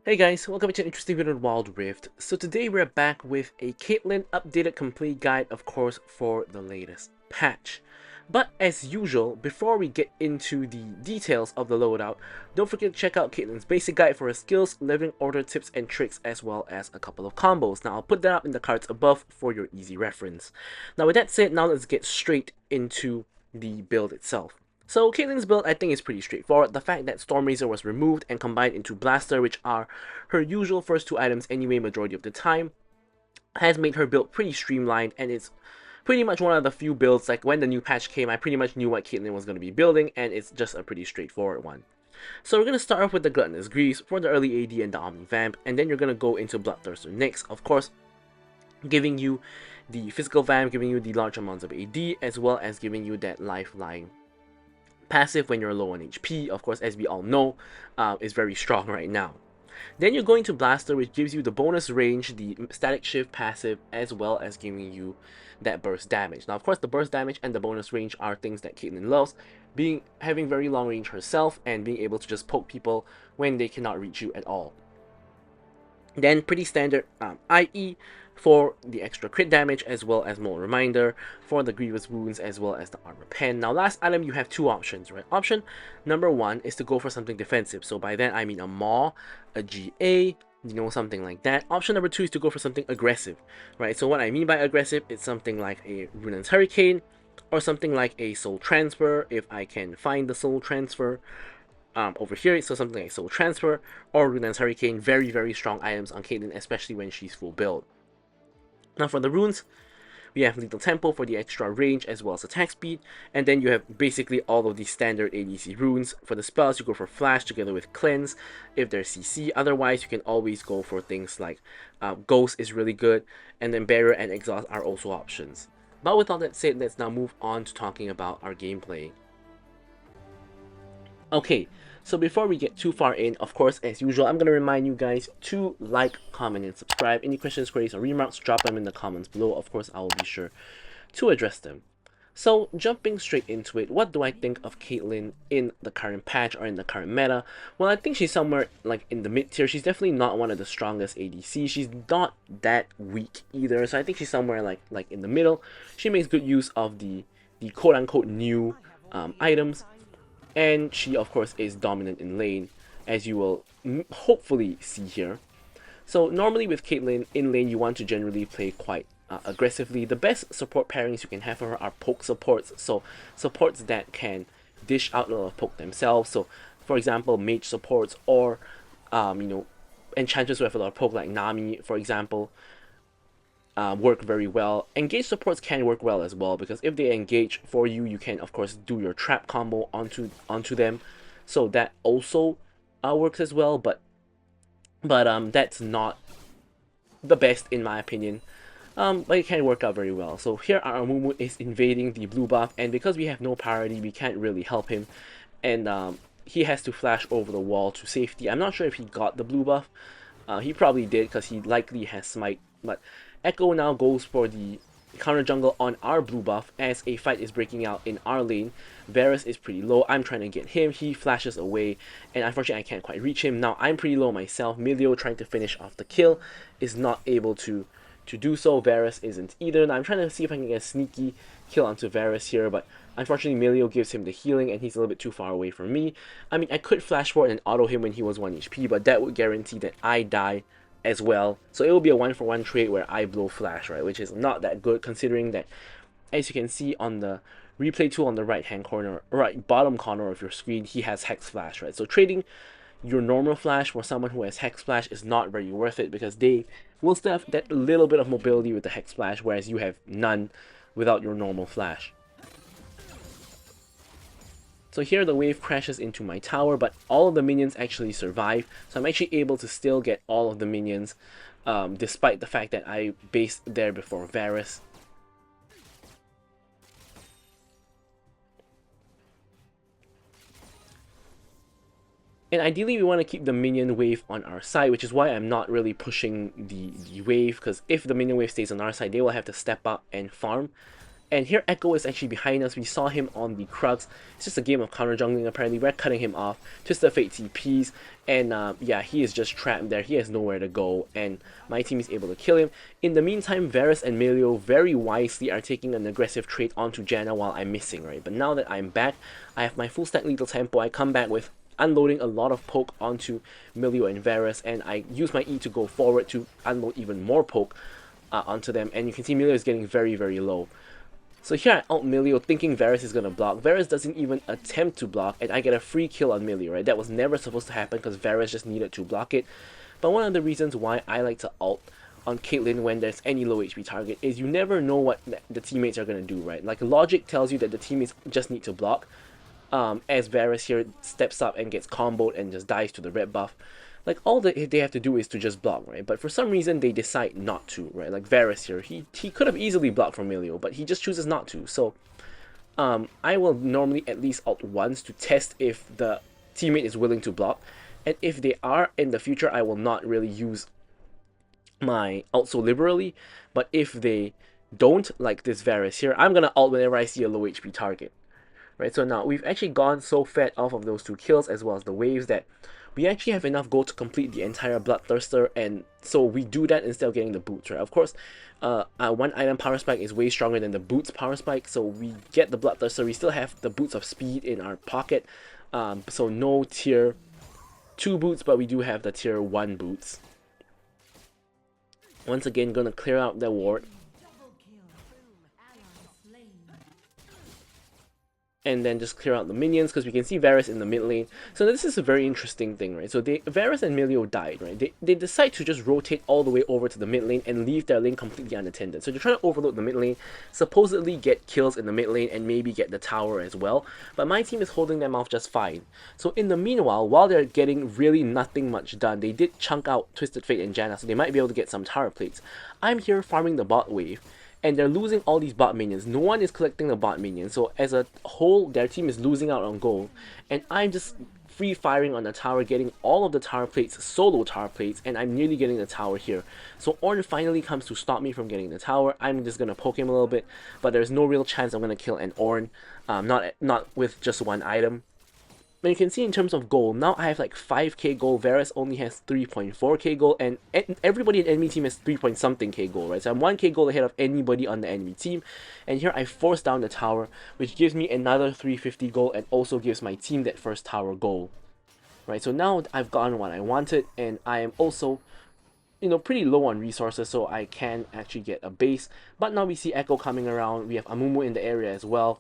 Hey guys, welcome to an interesting video on Wild Rift. So today we're back with a Caitlyn updated complete guide, of course, for the latest patch. But as usual, before we get into the details of the loadout, don't forget to check out Caitlyn's basic guide for her skills, living order tips and tricks, as well as a couple of combos. Now I'll put that up in the cards above for your easy reference. Now with that said, now let's get straight into the build itself. So Caitlyn's build I think is pretty straightforward. The fact that Storm Razor was removed and combined into Blaster, which are her usual first two items anyway majority of the time, has made her build pretty streamlined, and it's pretty much one of the few builds, like when the new patch came, I pretty much knew what Caitlyn was going to be building, and it's just a pretty straightforward one. So we're going to start off with the Gluttonous Greaves for the early AD and the Omni Vamp, and then you're going to go into Bloodthirster next, of course, giving you the physical vamp, giving you the large amounts of AD, as well as giving you that lifeline passive when you're low on HP, of course, as we all know, is very strong right now. Then you're going to Blaster, which gives you the bonus range, the static shift passive, as well as giving you that burst damage. Now, of course, the burst damage and the bonus range are things that Caitlyn loves, having very long range herself and being able to just poke people when they cannot reach you at all. Then pretty standard IE for the extra crit damage, as well as more reminder for the grievous wounds, as well as the armor pen. Now last item, you have two options, right? Option number one is to go for something defensive, so by that I mean a Maw, a GA, something like that. Option number two is to go for something aggressive, right? So what I mean by aggressive is something like a Runaan's Hurricane, or something like a Soul Transfer, if I can find the Soul Transfer over here. So something like Soul Transfer or Runaan's Hurricane, very, very strong items on Caitlyn, especially when she's full build. Now for the runes, we have Lethal Tempo for the extra range as well as attack speed, and then you have basically all of the standard ADC runes. For the spells, you go for Flash together with Cleanse if there's CC. Otherwise, you can always go for things like Ghost is really good, and then Barrier and Exhaust are also options. But with all that said, let's now move on to talking about our gameplay. Okay, so before we get too far in, of course, as usual, I'm going to remind you guys to like, comment, and subscribe. Any questions, queries, or remarks, drop them in the comments below. Of course, I will be sure to address them. So, jumping straight into it, what do I think of Caitlyn in the current patch or in the current meta? Well, I think she's somewhere like in the mid tier. She's definitely not one of the strongest ADC. She's not that weak either, so I think she's somewhere like in the middle. She makes good use of the quote-unquote new items. And she, of course, is dominant in lane, as you will hopefully see here. So normally with Caitlyn, in lane you want to generally play quite aggressively. The best support pairings you can have for her are poke supports, so supports that can dish out a lot of poke themselves. So for example, mage supports, or enchanters who have a lot of poke, like Nami, for example, work very well. Engage supports can work well as well, because if they engage for you, you can of course do your trap combo onto them, so that also works as well. But that's not the best in my opinion. But it can work out very well. So here our Amumu is invading the blue buff, and because we have no priority, we can't really help him, and he has to flash over the wall to safety. I'm not sure if he got the blue buff. He probably did, because he likely has smite. But Echo now goes for the counter jungle on our blue buff as a fight is breaking out in our lane. Varus is pretty low. I'm trying to get him. He flashes away, and unfortunately I can't quite reach him. Now I'm pretty low myself. Milio, trying to finish off the kill, is not able to do so. Varus isn't either. Now I'm trying to see if I can get a sneaky kill onto Varus here, but unfortunately Milio gives him the healing, and he's a little bit too far away from me. I mean, I could flash forward and auto him when he was 1 HP, but that would guarantee that I die as well. So it will be a 1-for-1 trade where I blow flash, right, which is not that good, considering that, as you can see on the replay tool on the right hand corner, right bottom corner of your screen, he has hex flash, right? So trading your normal flash for someone who has hex flash is not very worth it, because they will still have that little bit of mobility with the hex flash, whereas you have none without your normal flash. So here the wave crashes into my tower, but all of the minions actually survive. So I'm actually able to still get all of the minions, despite the fact that I based there before Varus. And ideally we want to keep the minion wave on our side, which is why I'm not really pushing the wave, because if the minion wave stays on our side, they will have to step up and farm And here Echo is actually behind us. We saw him on the Crux. It's just a game of counter jungling apparently. We're cutting him off. Twisted Fate TPs. And yeah, he is just trapped there. He has nowhere to go. And my team is able to kill him. In the meantime, Varus and Melio very wisely are taking an aggressive trade onto Janna while I'm missing, right? But now that I'm back, I have my full stack lethal tempo. I come back with unloading a lot of poke onto Melio and Varus. And I use my E to go forward to unload even more poke onto them. And you can see Melio is getting very, very low. So here I ult Melio thinking Varus is going to block. Varus doesn't even attempt to block, and I get a free kill on Melio, right? That was never supposed to happen because Varus just needed to block it. But one of the reasons why I like to ult on Caitlyn when there's any low HP target is you never know what the teammates are going to do, right? Like logic tells you that the teammates just need to block, as Varus here steps up and gets comboed and just dies to the red buff. Like all that they have to do is to just block, right? But for some reason they decide not to, right? Like Varus here, he could have easily blocked from Melio, but he just chooses not to. So I will normally at least ult once to test if the teammate is willing to block, and if they are, in the future I will not really use my ult so liberally. But if they don't, like this Varus here, I'm gonna ult whenever I see a low HP target, right? So now we've actually gone so fed off of those 2 kills as well as the waves that we actually have enough gold to complete the entire Bloodthirster, and so we do that instead of getting the boots, right? Of course, one item power spike is way stronger than the boots power spike, so we get the Bloodthirster. We still have the boots of speed in our pocket, so no tier 2 boots, but we do have the tier 1 boots. Once again, gonna clear out the ward. And then just clear out the minions, because we can see Varus in the mid lane. So this is a very interesting thing, right? So Varus and Melio died, right? They decide to just rotate all the way over to the mid lane and leave their lane completely unattended. So they're trying to overload the mid lane, supposedly get kills in the mid lane and maybe get the tower as well. But my team is holding them off just fine. So in the meanwhile, while they're getting really nothing much done, they did chunk out Twisted Fate and Janna, so they might be able to get some tower plates. I'm here farming the bot wave, and they're losing all these bot minions. No one is collecting the bot minions. So as a whole, their team is losing out on gold. And I'm just free firing on the tower, getting all of the tower plates, solo tower plates, and I'm nearly getting the tower here. So Ornn finally comes to stop me from getting the tower. I'm just going to poke him a little bit, but there's no real chance I'm going to kill an Ornn, not with just one item. And you can see in terms of gold, now I have like 5k gold, Varus only has 3.4k gold, and everybody in enemy team has 3 point something k gold, right? So I'm 1k gold ahead of anybody on the enemy team, and here I force down the tower, which gives me another 350 gold and also gives my team that first tower gold, right? So now I've gotten what I wanted, and I am also, you know, pretty low on resources, so I can actually get a base. But now we see Echo coming around, we have Amumu in the area as well.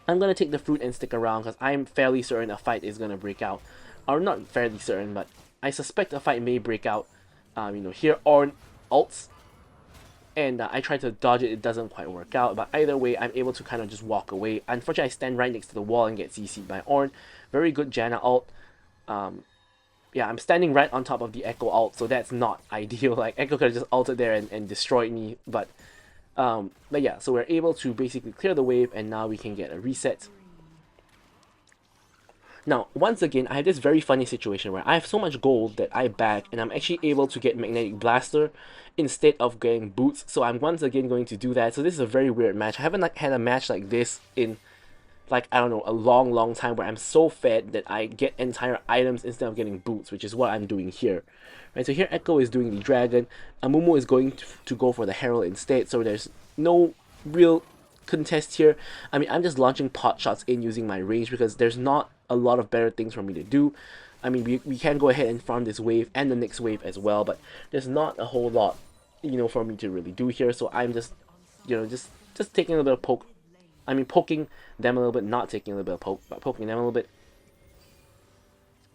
I'm going to take the fruit and stick around because I'm fairly certain a fight is going to break out. Or not fairly certain, but I suspect a fight may break out. You know, here Ornn ults, and I try to dodge it, it doesn't quite work out. But either way, I'm able to kind of just walk away. Unfortunately, I stand right next to the wall and get CC'd by Ornn. Very good Janna ult. Yeah, I'm standing right on top of the Echo ult, so that's not ideal. Like, Echo could have just ulted there and destroyed me, but yeah, so we're able to basically clear the wave, and now we can get a reset. Now, once again, I have this very funny situation where I have so much gold that I bag, and I'm actually able to get Magnetic Blaster instead of getting boots, so I'm once again going to do that. So this is a very weird match. I haven't had a match like this in, like, I don't know, a long time where I'm so fed that I get entire items instead of getting boots, which is what I'm doing here. Right, so here Echo is doing the dragon, Amumu is going to go for the herald instead, so there's no real contest here. I mean, I'm just launching pot shots in using my range because there's not a lot of better things for me to do. I mean, we can go ahead and farm this wave and the next wave as well, but there's not a whole lot, you know, for me to really do here, so I'm just, you know, just taking a little bit of poke. I mean, poking them a little bit, not taking a little bit of poke, but poking them a little bit.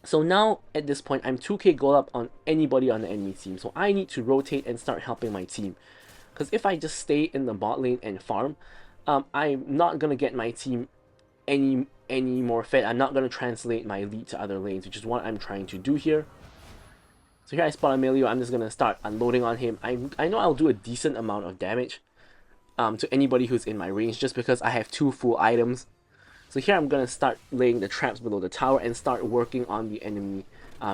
So now, at this point, I'm 2k gold up on anybody on the enemy team. So I need to rotate and start helping my team. Because if I just stay in the bot lane and farm, I'm not going to get my team any more fed. I'm not going to translate my lead to other lanes, which is what I'm trying to do here. So here I spot Amelio. I'm just going to start unloading on him. I know I'll do a decent amount of damage to anybody who's in my range, just because I have 2 full items. So here I'm going to start laying the traps below the tower and start working on the enemy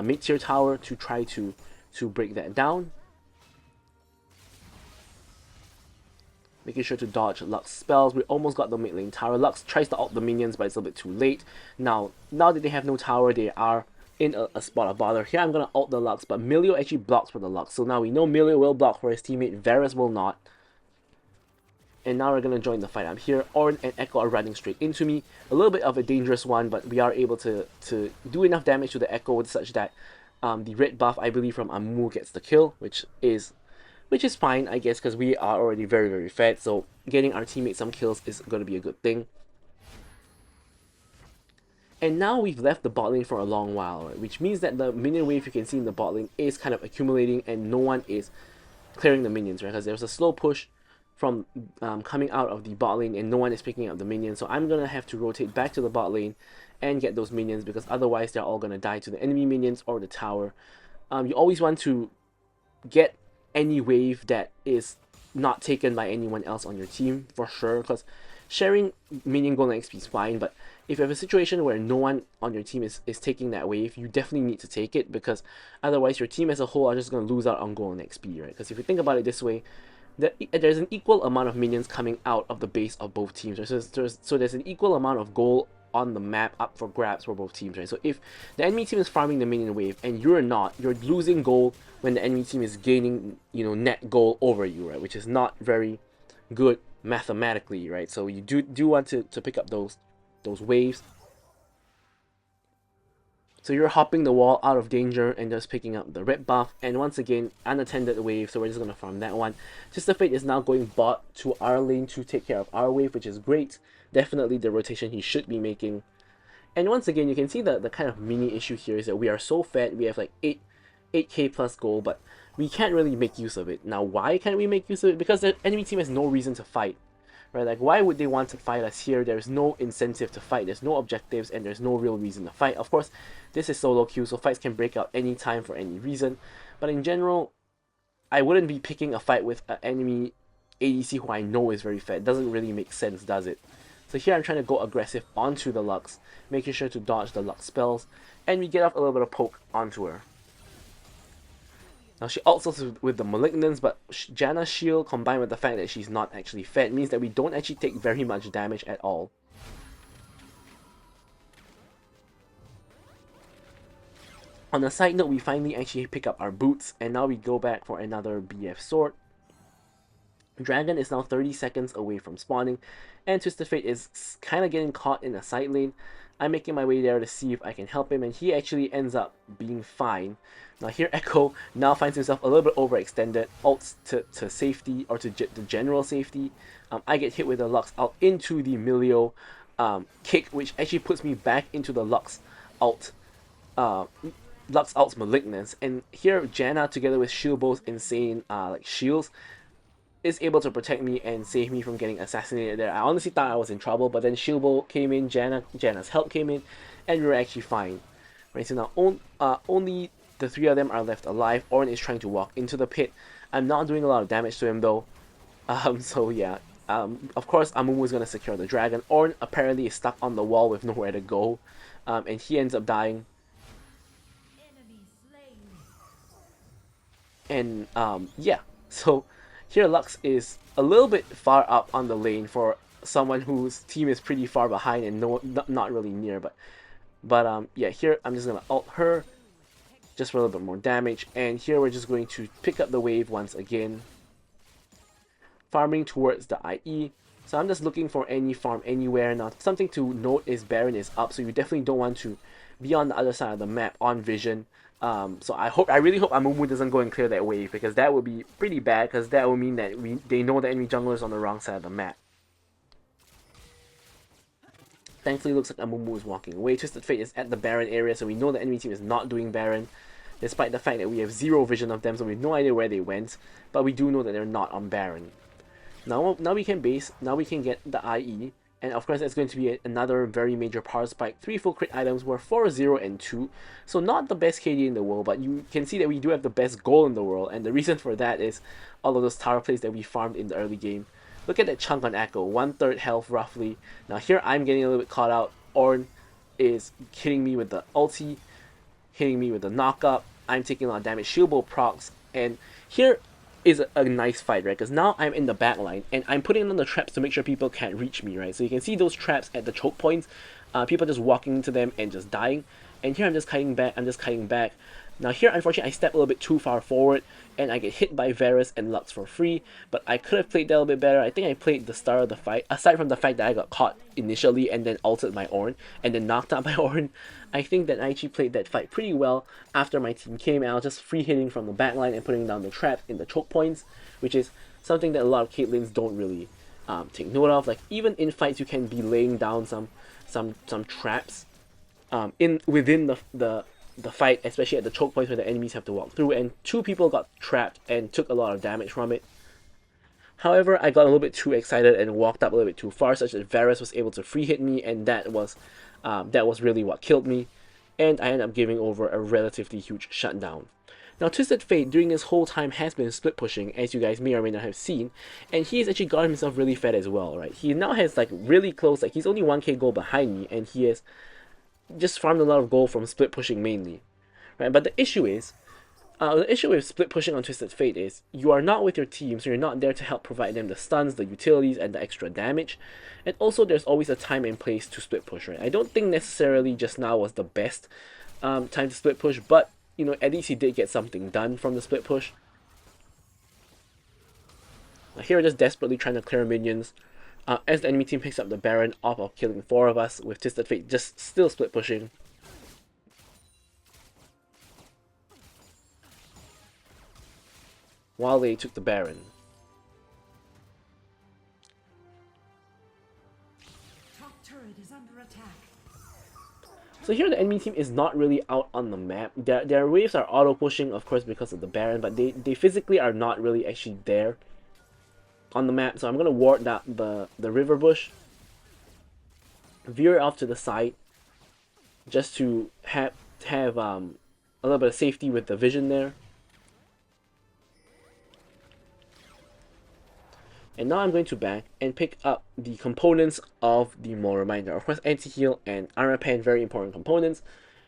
mid-tier tower to try to break that down. making sure to dodge Lux spells. We almost got the mid lane tower. Lux tries to ult the minions, but it's a bit too late. Now that they have no tower, they are in a spot of bother. Here I'm gonna ult the Lux, but Milio actually blocks for the Lux. So now we know Milio will block for his teammate, Varus will not. And now we're gonna join the fight. I'm here. Ornn and Echo are running straight into me. A little bit of a dangerous one, but we are able to do enough damage to the Echo such that the red buff, I believe, from Amumu gets the kill, which is fine, I guess, because we are already very, very fed. So getting our teammates some kills is going to be a good thing. And now we've left the bot lane for a long while, right? Which means that the minion wave you can see in the bot lane is kind of accumulating, and no one is clearing the minions, right? Because there's a slow push from coming out of the bot lane, and no one is picking up the minions. So I'm gonna have to rotate back to the bot lane and get those minions, because otherwise they're all gonna die to the enemy minions or the tower. You always want to get any wave that is not taken by anyone else on your team, for sure, because sharing minion gold and XP is fine, but if you have a situation where no one on your team is taking that wave, you definitely need to take it, because otherwise your team as a whole are just going to lose out on gold and XP, right? Because if you think about it this way, there's an equal amount of minions coming out of the base of both teams. So there's an equal amount of gold on the map up for grabs for both teams, right? So if the enemy team is farming the minion wave and you're not, you're losing gold when the enemy team is gaining, net gold over you, right? Which is not very good mathematically, right? So you do want to pick up those waves. So you're hopping the wall out of danger and just picking up the red buff, and once again unattended wave, so we're just gonna farm that one. Just the Fate is now going bot to our lane to take care of our wave, which is great. Definitely the rotation he should be making. And once again, you can see the kind of mini issue here is that we are so fed. We have like 8k plus gold, but we can't really make use of it. Now why can't we make use of it? Because the enemy team has no reason to fight, right? Like, why would they want to fight us here? There's no incentive to fight, there's no objectives, and there's no real reason to fight. Of course, this is solo queue, so fights can break out anytime for any reason, but in general, I wouldn't be picking a fight with an enemy ADC who I know is very fed. It doesn't really make sense, does it? So here I'm trying to go aggressive onto the Lux, making sure to dodge the Lux spells, and we get off a little bit of poke onto her. Now she ults us with the Malignance, but Janna's shield combined with the fact that she's not actually fed means that we don't actually take very much damage at all. On a side note, we finally actually pick up our boots, and now we go back for another BF sword. Dragon is now 30 seconds away from spawning, and Twisted Fate is kind of getting caught in a side lane. I'm making my way there to see if I can help him, and he actually ends up being fine. Now here Echo now finds himself a little bit overextended, ults to safety, or to the general safety. I get hit with the Lux ult into the Milio kick, which actually puts me back into the Lux ult's Malignance. And here Janna, together with Shieldbow's insane shields, is able to protect me and save me from getting assassinated there. I honestly thought I was in trouble, but then Shieldbow came in, Janna's help came in, and we were actually fine. Right, so now only the three of them are left alive. Ornn is trying to walk into the pit. I'm not doing a lot of damage to him though. So yeah. Of course Amumu is gonna secure the dragon. Ornn apparently is stuck on the wall with nowhere to go. And he ends up dying. And yeah. So here Lux is a little bit far up on the lane for someone whose team is pretty far behind and not really near, but yeah, here I'm just gonna ult her just for a little bit more damage, and here we're just going to pick up the wave once again, farming towards the IE. So I'm just looking for any farm anywhere. Now something to note is Baron is up, so you definitely don't want to be on the other side of the map on vision. So I really hope Amumu doesn't go and clear that wave, because that would be pretty bad, because that would mean that they know the enemy jungler is on the wrong side of the map. Thankfully, it looks like Amumu is walking away. Twisted Fate is at the Baron area, so we know the enemy team is not doing Baron, despite the fact that we have zero vision of them, so we have no idea where they went, but we do know that they're not on Baron. Now we can base, now we can get the IE, and of course that's going to be another very major power spike. 3 full crit items were 4, 0, and 2, so not the best KD in the world, but you can see that we do have the best goal in the world, and the reason for that is all of those tower plays that we farmed in the early game. Look at that chunk on Echo, 1/3 health roughly. Now here I'm getting a little bit caught out. Ornn is hitting me with the ulti, hitting me with the knockup. I'm taking a lot of damage. Shieldbow procs, and here is a nice fight, right? Because now I'm in the back line and I'm putting on the traps to make sure people can't reach me, right? So you can see those traps at the choke points, people just walking into them and just dying. And here I'm just kiting back. Now here, unfortunately, I step a little bit too far forward and I get hit by Varus and Lux for free, but I could have played that a little bit better. I think I played the start of the fight, aside from the fact that I got caught initially and then ulted my Ornn and then knocked out my Ornn. I think that I actually played that fight pretty well after my team came out, just free hitting from the backline and putting down the traps in the choke points, which is something that a lot of Caitlyn's don't really take note of. Like, even in fights, you can be laying down some traps within the fight, especially at the choke points where the enemies have to walk through, and 2 people got trapped and took a lot of damage from it. However, I got a little bit too excited and walked up a little bit too far, such that Varus was able to free hit me, and that was really what killed me, and I ended up giving over a relatively huge shutdown. Now, Twisted Fate during this whole time has been split pushing, as you guys may or may not have seen, and he has actually gotten himself really fed as well, right? He now has like really close, like he's only 1k gold behind me, and he has just farmed a lot of gold from split pushing mainly, right? But the issue with split pushing on Twisted Fate is you are not with your team, so you're not there to help provide them the stuns, the utilities, and the extra damage. And also, there's always a time and place to split push, right? I don't think necessarily just now was the best time to split push, but you know, at least he did get something done from the split push. Here, we're just desperately trying to clear minions. As the enemy team picks up the Baron off of killing 4 of us, with Twisted Fate just still split pushing. While they took the Baron. Top turret is under attack. So here the enemy team is not really out on the map. Their waves are auto pushing, of course, because of the Baron, but they physically are not really actually there on the map. So I'm gonna ward that the river bush, veer off to the side, just to have a little bit of safety with the vision there. And now I'm going to back and pick up the components of the Moral Reminder. Of course, anti-heal and armor pen, very important components.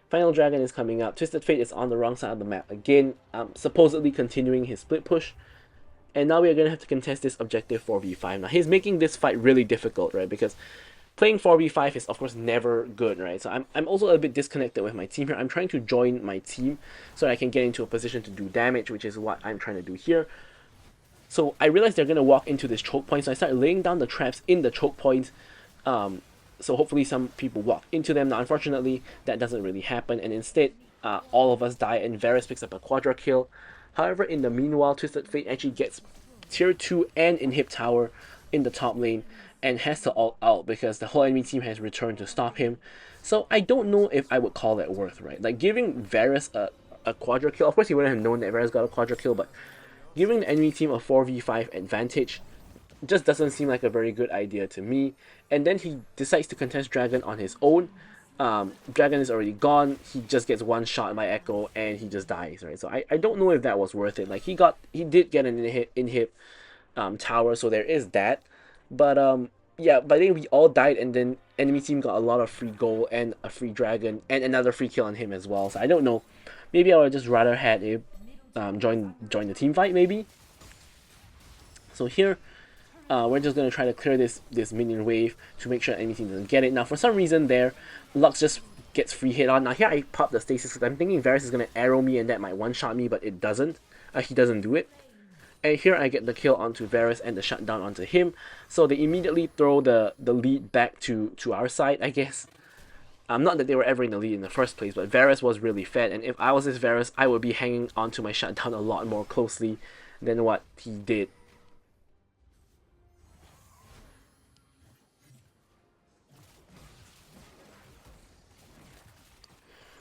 Final Dragon is coming up. Twisted Fate is on the wrong side of the map again, supposedly continuing his split push. And now we are going to have to contest this objective 4v5. Now, he's making this fight really difficult, right? Because playing 4v5 is, of course, never good, right? So I'm also a bit disconnected with my team here. I'm trying to join my team so I can get into a position to do damage, which is what I'm trying to do here. So I realized they're going to walk into this choke point, so I started laying down the traps in the choke point. So hopefully some people walk into them. Now, unfortunately, that doesn't really happen, and instead, all of us die, and Varus picks up a quadra kill. However, in the meanwhile, Twisted Fate actually gets tier 2 and inhib tower in the top lane, and has to ult out because the whole enemy team has returned to stop him. So I don't know if I would call that worth, right? Like, giving Varus a quadra kill, of course he wouldn't have known that Varus got a quadra kill, but giving the enemy team a 4v5 advantage just doesn't seem like a very good idea to me. And then he decides to contest Dragon on his own. Dragon is already gone, he just gets one shot by Echo and he just dies, right? So I don't know if that was worth it. Like, he did get an inhib tower, so there is that. But yeah, but then we all died, and then enemy team got a lot of free gold and a free dragon and another free kill on him as well. So I don't know. Maybe I would just rather had a join the team fight maybe. So here, we're just gonna try to clear this minion wave to make sure enemy team doesn't get it. Now, for some reason there, Lux just gets free hit on. Now here I pop the stasis because I'm thinking Varus is gonna arrow me and that might one shot me, but it doesn't. He doesn't do it. And here I get the kill onto Varus and the shutdown onto him. So they immediately throw the lead back to our side, I guess. Not that they were ever in the lead in the first place, but Varus was really fed, and if I was this Varus, I would be hanging onto my shutdown a lot more closely than what he did.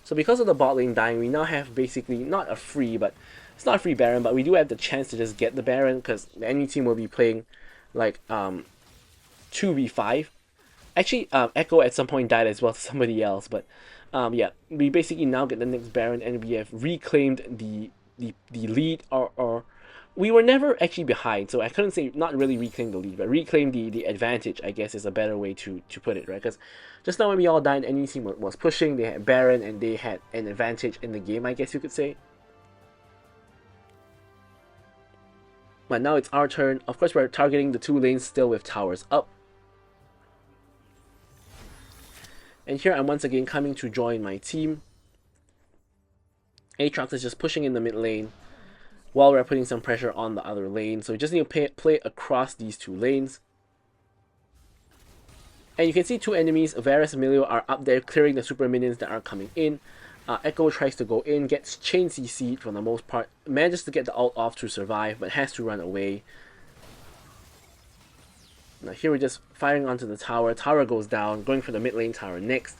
So because of the bot lane dying, we now have basically not a free, but it's not a free Baron, but we do have the chance to just get the Baron because the enemy team will be playing like 2v5. Actually, Echo at some point died as well to somebody else, but yeah, we basically now get the next Baron, and we have reclaimed the lead, or we were never actually behind, so I couldn't say not really reclaim the lead, but reclaim the advantage, I guess, is a better way to put it, right? Because just now when we all died, enemy team was pushing, they had Baron, and they had an advantage in the game, I guess you could say. But now it's our turn. Of course, we're targeting the 2 lanes still with towers up. And here I'm once again coming to join my team. Aatrox is just pushing in the mid lane while we're putting some pressure on the other lane. So we just need to play across these 2 lanes. And you can see 2 enemies, Varus and Emilio, are up there clearing the super minions that are coming in. Echo tries to go in, gets chain CC'd for the most part, manages to get the ult off to survive, but has to run away. Now here we're just firing onto the tower. Tower goes down, going for the mid lane tower next.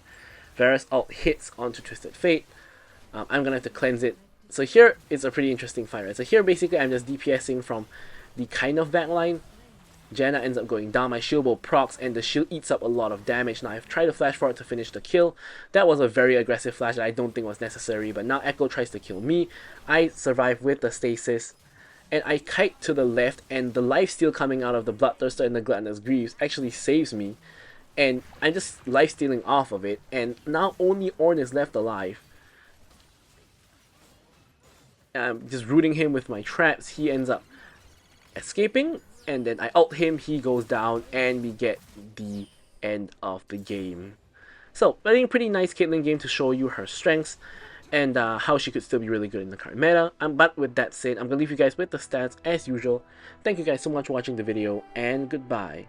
Varus ult hits onto Twisted Fate. I'm gonna have to cleanse it. So here it's a pretty interesting fight, right? So here basically I'm just DPSing from the kind of backline. Janna ends up going down, my shield bow procs, and the shield eats up a lot of damage. Now I've tried to flash forward to finish the kill. That was a very aggressive flash that I don't think was necessary, but now Echo tries to kill me. I survive with the stasis, and I kite to the left, and the lifesteal coming out of the Bloodthirster and the Gluttonous Greaves actually saves me. And I'm just lifestealing off of it, and now only Ornn is left alive. I'm just rooting him with my traps. He ends up escaping, and then I ult him, he goes down, and we get the end of the game. So, I think a pretty nice Caitlyn game to show you her strengths and how she could still be really good in the current meta. But with that said, I'm going to leave you guys with the stats as usual. Thank you guys so much for watching the video, and goodbye.